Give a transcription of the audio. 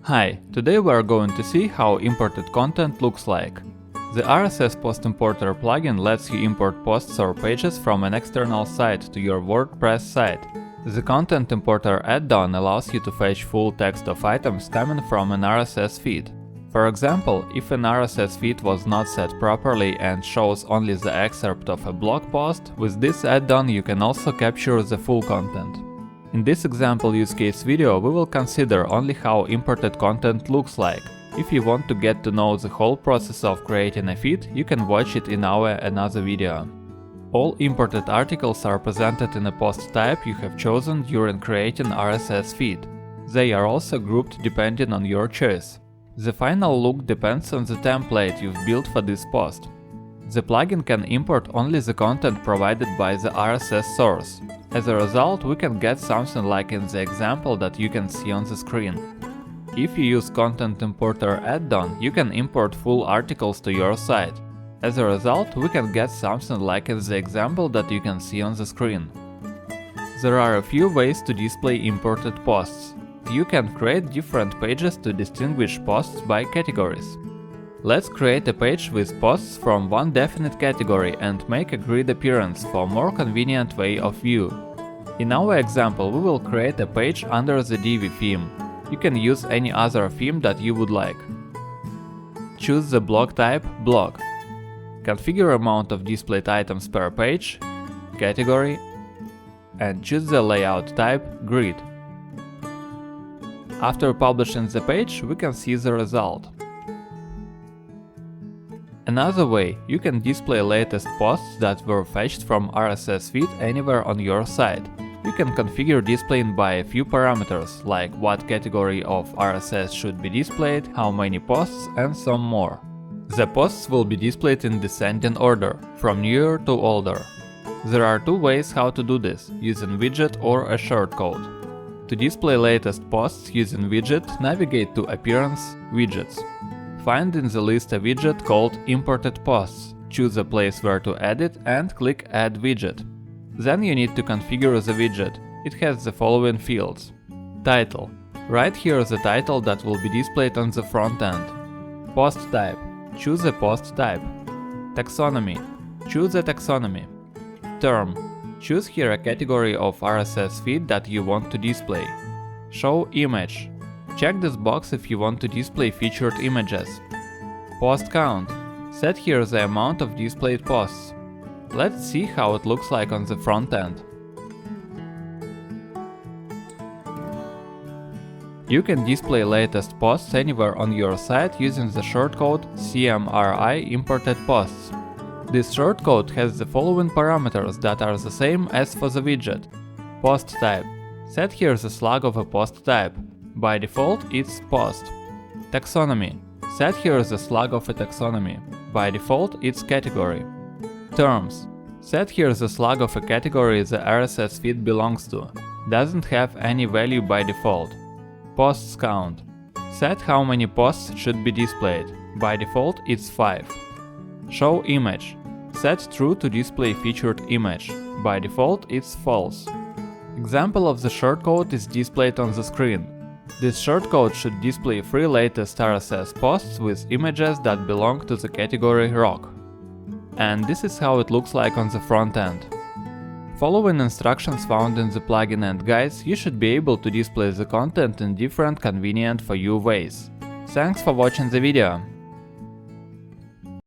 Hi, today we are going to see how imported content looks like. The RSS Post Importer plugin lets you import posts or pages from an external site to your WordPress site. The Content Importer add-on allows you to fetch full text of items coming from an RSS feed. For example, if an RSS feed was not set properly and shows only the excerpt of a blog post, with this add-on you can also capture the full content. In this example use case video, we will consider only how imported content looks like. If you want to get to know the whole process of creating a feed, you can watch it in our another video. All imported articles are presented in a post type you have chosen during creating RSS feed. They are also grouped depending on your choice. The final look depends on the template you've built for this post. The plugin can import only the content provided by the RSS source. As a result, we can get something like in the example that you can see on the screen. If you use Content Importer add-on, you can import full articles to your site. As a result, we can get something like in the example that you can see on the screen. There are a few ways to display imported posts. You can create different pages to distinguish posts by categories. Let's create a page with posts from one definite category and make a grid appearance for more convenient way of view. In our example, we will create a page under the Divi theme. You can use any other theme that you would like. Choose the block type Blog. Configure amount of displayed items per page, category, and choose the layout type Grid. After publishing the page, we can see the result. Another way, you can display latest posts that were fetched from RSS feed anywhere on your site. You can configure displaying by a few parameters, like what category of RSS should be displayed, how many posts, and some more. The posts will be displayed in descending order, from newer to older. There are two ways how to do this, using widget or a shortcode. To display latest posts using widget, navigate to Appearance, Widgets. Find in the list a widget called Imported Posts, choose a place where to add it and click Add Widget. Then you need to configure the widget. It has the following fields. Title. Write here the title that will be displayed on the front end. Post type. Choose a post type. Taxonomy. Choose a taxonomy. Term. Choose here a category of RSS feed that you want to display. Show image. Check this box if you want to display featured images. Post count. Set here the amount of displayed posts. Let's see how it looks like on the front end. You can display latest posts anywhere on your site using the shortcode CM RSS Imported Posts. This shortcode has the following parameters that are the same as for the widget. Post type. Set here the slug of a post type. By default, it's post. Taxonomy. Set here the slug of a taxonomy. By default, it's category. Terms. Set here the slug of a category the RSS feed belongs to. Doesn't have any value by default. Posts count. Set how many posts should be displayed. By default, it's 5. Show image. Set true to display featured image. By default, it's false. Example of the shortcode is displayed on the screen. This shortcode should display 3 latest RSS posts with images that belong to the category rock. And this is how it looks like on the front end. Following instructions found in the plugin and guides, you should be able to display the content in different convenient for you ways. Thanks for watching the video.